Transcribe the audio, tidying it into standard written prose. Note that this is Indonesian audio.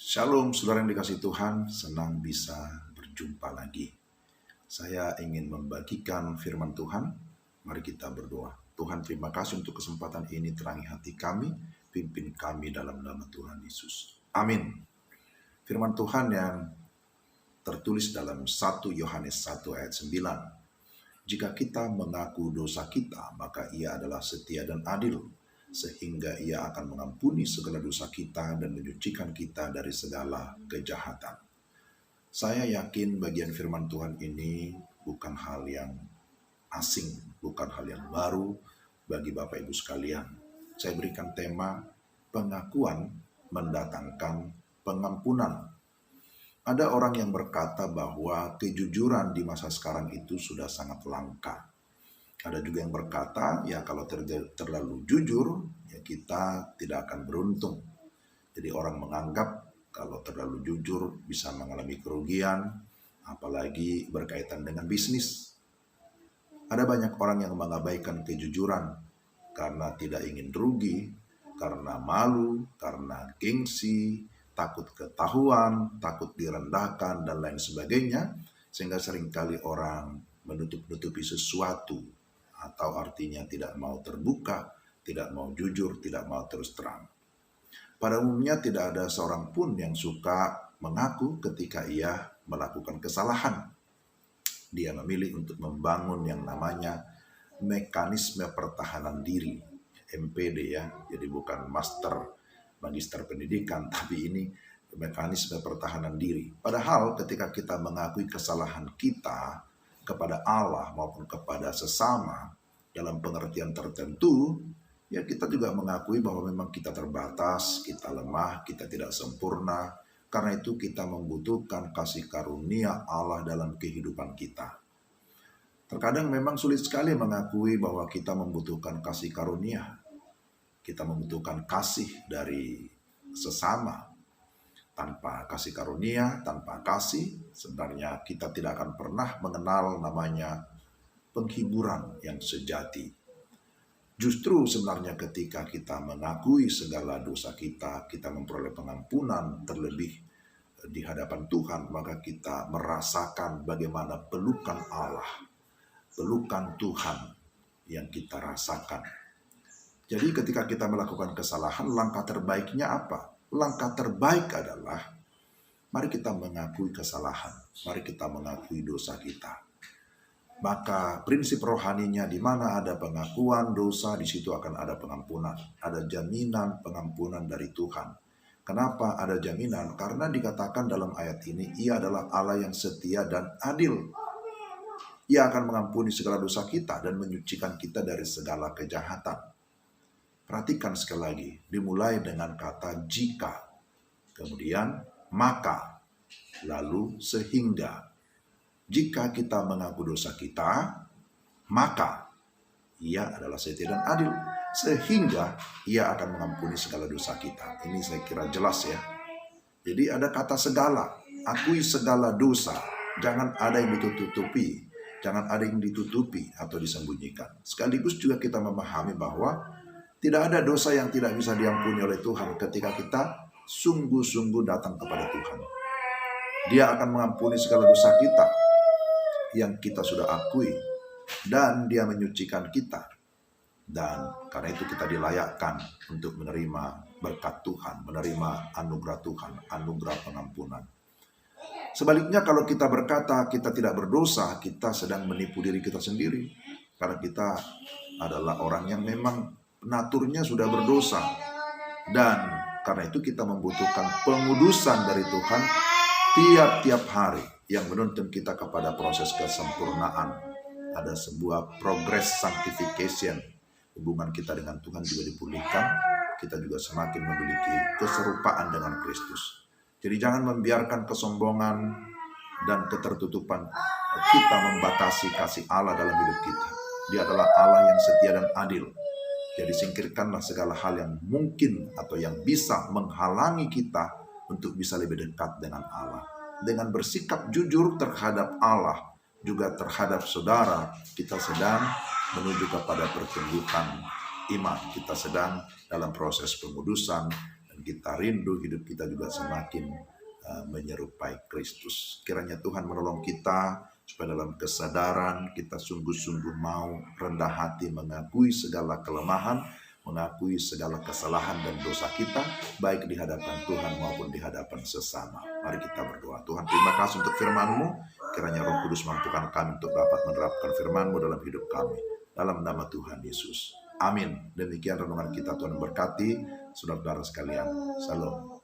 Shalom saudara yang dikasihi Tuhan, senang bisa berjumpa lagi. Saya ingin membagikan firman Tuhan, mari kita berdoa. Tuhan, terima kasih untuk kesempatan ini, terangi hati kami, pimpin kami dalam nama Tuhan Yesus. Amin. Firman Tuhan yang tertulis dalam 1 Yohanes 1 ayat 9. Jika kita mengaku dosa kita, maka ia adalah setia dan adil, sehingga ia akan mengampuni segala dosa kita dan menyucikan kita dari segala kejahatan. Saya yakin bagian firman Tuhan ini bukan hal yang asing, bukan hal yang baru bagi Bapak Ibu sekalian. Saya berikan tema pengakuan mendatangkan pengampunan. Ada orang yang berkata bahwa kejujuran di masa sekarang itu sudah sangat langka. Ada juga yang berkata, ya kalau terlalu jujur, ya kita tidak akan beruntung. Jadi orang menganggap kalau terlalu jujur bisa mengalami kerugian, apalagi berkaitan dengan bisnis. Ada banyak orang yang mengabaikan kejujuran karena tidak ingin rugi, karena malu, karena gengsi, takut ketahuan, takut direndahkan, dan lain sebagainya. Sehingga seringkali orang menutup-nutupi sesuatu, atau artinya tidak mau terbuka, tidak mau jujur, tidak mau terus terang. Pada umumnya tidak ada seorang pun yang suka mengaku ketika ia melakukan kesalahan. Dia memilih untuk membangun yang namanya mekanisme pertahanan diri, MPD ya, jadi bukan magister pendidikan, tapi ini mekanisme pertahanan diri. Padahal ketika kita mengakui kesalahan kita kepada Allah maupun kepada sesama dalam pengertian tertentu, ya kita juga mengakui bahwa memang kita terbatas, kita lemah, kita tidak sempurna. Karena itu kita membutuhkan kasih karunia Allah dalam kehidupan kita. Terkadang memang sulit sekali mengakui bahwa kita membutuhkan kasih karunia. Kita membutuhkan kasih dari sesama. Tanpa kasih karunia, tanpa kasih, sebenarnya kita tidak akan pernah mengenal namanya penghiburan yang sejati. Justru sebenarnya ketika kita mengakui segala dosa kita, kita memperoleh pengampunan terlebih di hadapan Tuhan, maka kita merasakan bagaimana pelukan Allah, pelukan Tuhan yang kita rasakan. Jadi ketika kita melakukan kesalahan, langkah terbaiknya apa? Langkah terbaik adalah mari kita mengakui kesalahan, mari kita mengakui dosa kita. Maka prinsip rohaninya di mana ada pengakuan dosa, di situ akan ada pengampunan. Ada jaminan pengampunan dari Tuhan. Kenapa ada jaminan? Karena dikatakan dalam ayat ini, ia adalah Allah yang setia dan adil. Ia akan mengampuni segala dosa kita dan menyucikan kita dari segala kejahatan. Perhatikan sekali lagi, dimulai dengan kata jika, kemudian maka, lalu sehingga. Jika kita mengaku dosa kita, maka ia adalah setia dan adil, sehingga ia akan mengampuni segala dosa kita. Ini saya kira jelas ya. Jadi ada kata segala, akui segala dosa, jangan ada yang ditutupi, jangan ada yang ditutupi atau disembunyikan. Sekaligus juga kita memahami bahwa tidak ada dosa yang tidak bisa diampuni oleh Tuhan ketika kita sungguh-sungguh datang kepada Tuhan. Dia akan mengampuni segala dosa kita yang kita sudah akui, dan dia menyucikan kita. Dan karena itu kita dilayakkan untuk menerima berkat Tuhan, menerima anugerah Tuhan, anugerah pengampunan. Sebaliknya kalau kita berkata kita tidak berdosa, kita sedang menipu diri kita sendiri. Karena kita adalah orang yang memang naturnya sudah berdosa. Dan karena itu kita membutuhkan pengudusan dari Tuhan tiap-tiap hari yang menuntun kita kepada proses kesempurnaan. Ada sebuah progress sanctification. Hubungan kita dengan Tuhan juga dipulihkan. Kita juga semakin memiliki keserupaan dengan Kristus. Jadi jangan membiarkan kesombongan dan ketertutupan kita membatasi kasih Allah dalam hidup kita. Dia adalah Allah yang setia dan adil. Jadi singkirkanlah segala hal yang mungkin atau yang bisa menghalangi kita untuk bisa lebih dekat dengan Allah. Dengan bersikap jujur terhadap Allah, juga terhadap saudara, kita sedang menuju kepada pertumbuhan iman. Kita sedang dalam proses pengudusan, dan kita rindu, hidup kita juga semakin menyerupai Kristus. Kiranya Tuhan menolong kita supaya dalam kesadaran kita sungguh-sungguh mau rendah hati mengakui segala kelemahan, mengakui segala kesalahan dan dosa kita, baik di hadapan Tuhan maupun di hadapan sesama. Mari kita berdoa. Tuhan, terima kasih untuk firman-Mu. Kiranya Roh Kudus mampukan kami untuk dapat menerapkan firman-Mu dalam hidup kami. Dalam nama Tuhan Yesus. Amin. Demikian renungan kita, Tuhan berkati saudara-saudara sekalian. Salam.